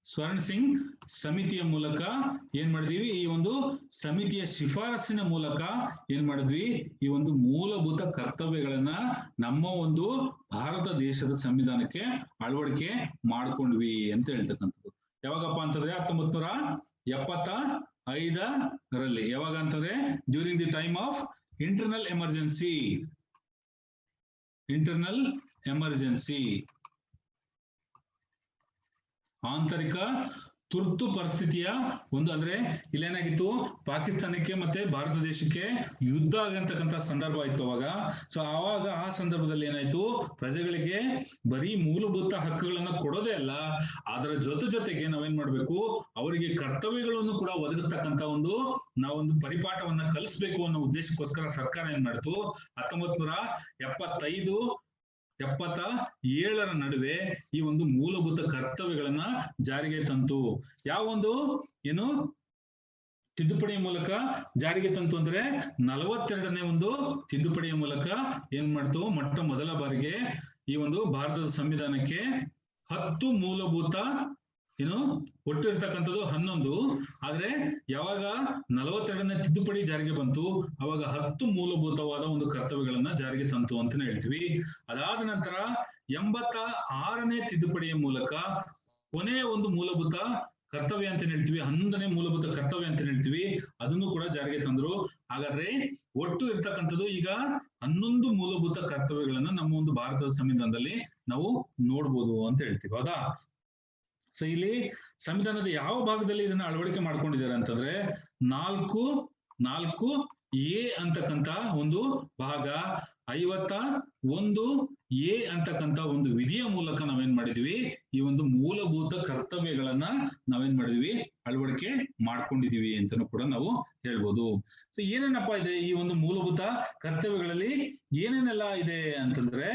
ಸ್ವರ್ಣ ಸಿಂಗ್ ಸಮಿತಿಯ ಮೂಲಕ ಏನ್ ಮಾಡಿದ್ವಿ? ಈ ಒಂದು ಸಮಿತಿಯ ಶಿಫಾರಸ್ಸಿನ ಮೂಲಕ ಏನ್ ಮಾಡಿದ್ವಿ? ಈ ಒಂದು ಮೂಲಭೂತ ಕರ್ತವ್ಯಗಳನ್ನ ನಮ್ಮ ಒಂದು ಭಾರತ ದೇಶದ ಸಂವಿಧಾನಕ್ಕೆ ಅಳವಡಿಕೆ ಮಾಡ್ಕೊಂಡ್ವಿ ಅಂತ ಹೇಳ್ತಕ್ಕಂಥದ್ದು. ಯಾವಾಗಪ್ಪ ಅಂತಂದ್ರೆ 1975ರಲ್ಲಿ. ಯಾವಾಗ ಅಂತಂದ್ರೆ during the time of internal emergency, ಆಂತರಿಕ ತುರ್ತು ಪರಿಸ್ಥಿತಿಯ ಒಂದು, ಅಂದ್ರೆ ಇಲ್ಲೇನಾಗಿತ್ತು, ಪಾಕಿಸ್ತಾನಕ್ಕೆ ಮತ್ತೆ ಭಾರತ ದೇಶಕ್ಕೆ ಯುದ್ಧ ಆಗಂತಕ್ಕಂಥ ಸಂದರ್ಭ ಆಯ್ತು ಅವಾಗ. ಸೊ ಆವಾಗ ಆ ಸಂದರ್ಭದಲ್ಲಿ ಏನಾಯ್ತು, ಪ್ರಜೆಗಳಿಗೆ ಬರೀ ಮೂಲಭೂತ ಹಕ್ಕುಗಳನ್ನ ಕೊಡೋದೇ ಅಲ್ಲ, ಅದರ ಜೊತೆಗೆ ನಾವೇನ್ ಮಾಡ್ಬೇಕು, ಅವರಿಗೆ ಕರ್ತವ್ಯಗಳನ್ನು ಕೂಡ ಒದಗಿಸ್ತಕ್ಕಂಥ ನಾವೊಂದು ಪರಿಪಾಠವನ್ನ ಕಲಿಸ್ಬೇಕು ಅನ್ನೋ ಉದ್ದೇಶಕ್ಕೋಸ್ಕರ ಸರ್ಕಾರ ಏನ್ ಮಾಡ್ತು, 1975-77ರ ನಡುವೆ ಈ ಒಂದು ಮೂಲಭೂತ ಕರ್ತವ್ಯಗಳನ್ನ ಜಾರಿಗೆ ತಂತು. ಯಾವೊಂದು ತಿದ್ದುಪಡಿಯ ಮೂಲಕ ಜಾರಿಗೆ ತಂತು ಅಂದ್ರೆ 42ನೇ ಒಂದು ತಿದ್ದುಪಡಿಯ ಮೂಲಕ ಏನ್ ಮಾಡ್ತು, ಮೊಟ್ಟ ಮೊದಲ ಬಾರಿಗೆ ಈ ಒಂದು ಭಾರತದ ಸಂವಿಧಾನಕ್ಕೆ 10 ಮೂಲಭೂತ ಒಟ್ಟು ಇರ್ತಕ್ಕಂಥದ್ದು 11, ಆದ್ರೆ ಯಾವಾಗ 42ನೇ ತಿದ್ದುಪಡಿ ಜಾರಿಗೆ ಬಂತು ಅವಾಗ 10 ಮೂಲಭೂತವಾದ ಒಂದು ಕರ್ತವ್ಯಗಳನ್ನ ಜಾರಿಗೆ ತಂತು ಅಂತಾನೆ ಹೇಳ್ತೀವಿ. ಅದಾದ ನಂತರ 86ನೇ ತಿದ್ದುಪಡಿಯ ಮೂಲಕ ಕೊನೆಯ ಒಂದು ಮೂಲಭೂತ ಕರ್ತವ್ಯ ಅಂತ ಹೇಳ್ತೀವಿ, 11ನೇ ಮೂಲಭೂತ ಕರ್ತವ್ಯ ಅಂತ ಹೇಳ್ತೀವಿ, ಅದನ್ನು ಕೂಡ ಜಾರಿಗೆ ತಂದ್ರು. ಹಾಗಾದ್ರೆ ಒಟ್ಟು ಇರ್ತಕ್ಕಂಥದ್ದು ಈಗ 11 ಮೂಲಭೂತ ಕರ್ತವ್ಯಗಳನ್ನ ನಮ್ಮ ಒಂದು ಭಾರತದ ಸಂವಿಧಾನದಲ್ಲಿ ನಾವು ನೋಡ್ಬೋದು ಅಂತ ಹೇಳ್ತೀವಿ. ಹೌದಾ? ಸೊ ಇಲ್ಲಿ ಸಂವಿಧಾನದ ಯಾವ ಭಾಗದಲ್ಲಿ ಇದನ್ನ ಅಳವಡಿಕೆ ಮಾಡ್ಕೊಂಡಿದ್ದಾರೆ ಅಂತಂದ್ರೆ 4(a) ಅಂತಕ್ಕಂಥ ಒಂದು ಭಾಗ, 51(a) ಅಂತಕ್ಕಂಥ ಒಂದು ವಿಧಿಯ ಮೂಲಕ ನಾವೇನ್ ಮಾಡಿದ್ವಿ, ಈ ಒಂದು ಮೂಲಭೂತ ಕರ್ತವ್ಯಗಳನ್ನ ನಾವೇನ್ ಮಾಡಿದ್ವಿ, ಅಳವಡಿಕೆ ಮಾಡ್ಕೊಂಡಿದೀವಿ ಅಂತಾನು ಕೂಡ ನಾವು ಹೇಳ್ಬೋದು. ಸೊ ಏನೇನಪ್ಪ ಇದೆ ಈ ಒಂದು ಮೂಲಭೂತ ಕರ್ತವ್ಯಗಳಲ್ಲಿ, ಏನೇನೆಲ್ಲ ಇದೆ ಅಂತಂದ್ರೆ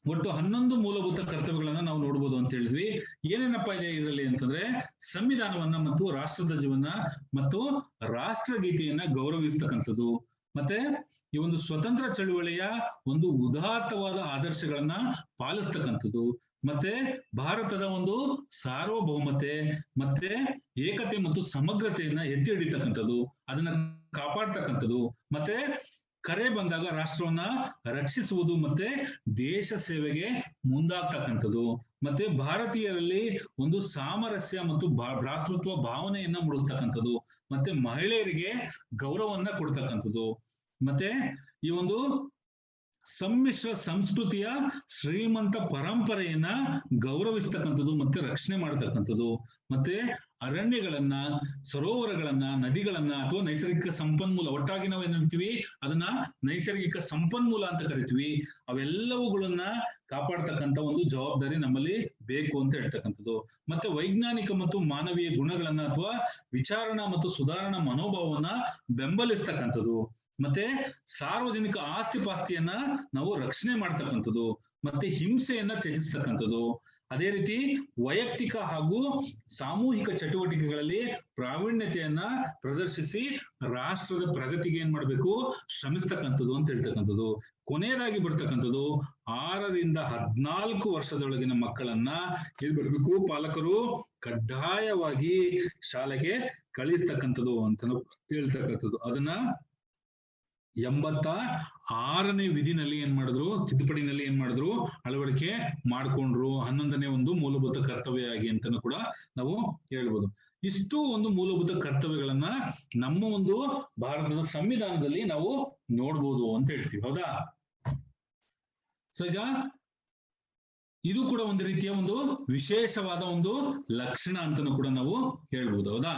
ಒಟ್ಟು 11 ಮೂಲಭೂತ ಕರ್ತವ್ಯಗಳನ್ನ ನಾವು ನೋಡ್ಬೋದು ಅಂತ ಹೇಳಿದ್ವಿ. ಏನೇನಪ್ಪ ಇದೆ ಇದರಲ್ಲಿ ಅಂತಂದ್ರೆ, ಸಂವಿಧಾನವನ್ನ ಮತ್ತು ರಾಷ್ಟ್ರಧ್ವಜವನ್ನ ಮತ್ತು ರಾಷ್ಟ್ರಗೀತೆಯನ್ನ ಗೌರವಿಸ್ತಕ್ಕಂಥದ್ದು, ಮತ್ತೆ ಈ ಒಂದು ಸ್ವತಂತ್ರ ಚಳುವಳಿಯ ಒಂದು ಉದಾತ್ತವಾದ ಆದರ್ಶಗಳನ್ನ ಪಾಲಿಸ್ತಕ್ಕಂಥದ್ದು, ಮತ್ತೆ ಭಾರತದ ಒಂದು ಸಾರ್ವಭೌಮತೆ ಮತ್ತೆ ಏಕತೆ ಮತ್ತು ಸಮಗ್ರತೆಯನ್ನ ಎತ್ತಿ ಹಿಡಿತಕ್ಕಂಥದ್ದು, ಅದನ್ನ ಕಾಪಾಡ್ತಕ್ಕಂಥದ್ದು, ಮತ್ತೆ ಕರೆ ಬಂದಾಗ ರಾಷ್ಟ್ರವನ್ನ ರಕ್ಷಿಸುವುದು ಮತ್ತೆ ದೇಶ ಸೇವೆಗೆ ಮುಂದಾಗ್ತಕ್ಕಂಥದ್ದು, ಮತ್ತೆ ಭಾರತೀಯರಲ್ಲಿ ಒಂದು ಸಾಮರಸ್ಯ ಮತ್ತು ಭ್ರಾತೃತ್ವ ಭಾವನೆಯನ್ನ ಮೂಡಿಸ್ತಕ್ಕಂಥದ್ದು, ಮತ್ತೆ ಮಹಿಳೆಯರಿಗೆ ಗೌರವವನ್ನ ಕೊಡ್ತಕ್ಕಂಥದ್ದು, ಮತ್ತೆ ಈ ಒಂದು ಸಮ್ಮಿಶ್ರ ಸಂಸ್ಕೃತಿಯ ಶ್ರೀಮಂತ ಪರಂಪರೆಯನ್ನ ಗೌರವಿಸ್ತಕ್ಕಂಥದ್ದು ಮತ್ತೆ ರಕ್ಷಣೆ ಮಾಡತಕ್ಕಂಥದ್ದು, ಮತ್ತೆ ಅರಣ್ಯಗಳನ್ನ, ಸರೋವರಗಳನ್ನ, ನದಿಗಳನ್ನ ಅಥವಾ ನೈಸರ್ಗಿಕ ಸಂಪನ್ಮೂಲ, ಒಟ್ಟಾಗಿ ನಾವು ಏನ್ ಹೇಳ್ತೀವಿ ಅದನ್ನ ನೈಸರ್ಗಿಕ ಸಂಪನ್ಮೂಲ ಅಂತ ಕರಿತೀವಿ, ಅವೆಲ್ಲವುಗಳನ್ನ ಕಾಪಾಡ್ತಕ್ಕಂಥ ಒಂದು ಜವಾಬ್ದಾರಿ ನಮ್ಮಲ್ಲಿ ಬೇಕು ಅಂತ ಹೇಳ್ತಕ್ಕಂಥದ್ದು, ಮತ್ತೆ ವೈಜ್ಞಾನಿಕ ಮತ್ತು ಮಾನವೀಯ ಗುಣಗಳನ್ನ ಅಥವಾ ವಿಚಾರಣಾ ಮತ್ತು ಸುಧಾರಣಾ ಮನೋಭಾವವನ್ನ ಬೆಂಬಲಿಸ್ತಕ್ಕಂಥದ್ದು, ಮತ್ತೆ ಸಾರ್ವಜನಿಕ ಆಸ್ತಿ ಪಾಸ್ತಿಯನ್ನ ನಾವು ರಕ್ಷಣೆ ಮಾಡ್ತಕ್ಕಂಥದ್ದು, ಮತ್ತೆ ಹಿಂಸೆಯನ್ನ ತ್ಯಜಿಸ್ತಕ್ಕಂಥದ್ದು, ಅದೇ ರೀತಿ ವೈಯಕ್ತಿಕ ಹಾಗೂ ಸಾಮೂಹಿಕ ಚಟುವಟಿಕೆಗಳಲ್ಲಿ ಪ್ರಾವೀಣ್ಯತೆಯನ್ನ ಪ್ರದರ್ಶಿಸಿ ರಾಷ್ಟ್ರದ ಪ್ರಗತಿಗೆ ಏನ್ ಮಾಡ್ಬೇಕು, ಶ್ರಮಿಸ್ತಕ್ಕಂಥದ್ದು ಅಂತ ಹೇಳ್ತಕ್ಕಂಥದ್ದು. ಕೊನೆಯದಾಗಿ ಬರ್ತಕ್ಕಂಥದ್ದು 6ರಿಂದ 14 ವರ್ಷದೊಳಗಿನ ಮಕ್ಕಳನ್ನ ಏನ್ ಮಾಡ್ಬೇಕು, ಪಾಲಕರು ಕಡ್ಡಾಯವಾಗಿ ಶಾಲೆಗೆ ಕಳಿಸ್ತಕ್ಕಂಥದ್ದು ಅಂತ ಹೇಳ್ತಕ್ಕಂಥದ್ದು. ಅದನ್ನ 86ನೇ ವಿಧಿನಲ್ಲಿ ಏನ್ ಮಾಡಿದ್ರು, ತಿದ್ದುಪಡಿನಲ್ಲಿ ಏನ್ ಮಾಡಿದ್ರು, ಅಳವಡಿಕೆ ಮಾಡ್ಕೊಂಡ್ರು, 11ನೇ ಒಂದು ಮೂಲಭೂತ ಕರ್ತವ್ಯ ಆಗಿ ಅಂತಾನು ಕೂಡ ನಾವು ಹೇಳ್ಬೋದು. ಇಷ್ಟು ಒಂದು ಮೂಲಭೂತ ಕರ್ತವ್ಯಗಳನ್ನ ನಮ್ಮ ಒಂದು ಭಾರತದ ಸಂವಿಧಾನದಲ್ಲಿ ನಾವು ನೋಡ್ಬೋದು ಅಂತ ಹೇಳ್ತೀವಿ. ಹೌದಾ? ಸೊ ಈಗ ಇದು ಕೂಡ ಒಂದು ರೀತಿಯ ಒಂದು ವಿಶೇಷವಾದ ಒಂದು ಲಕ್ಷಣ ಅಂತಾನು ಕೂಡ ನಾವು ಹೇಳ್ಬೋದು. ಹೌದಾ?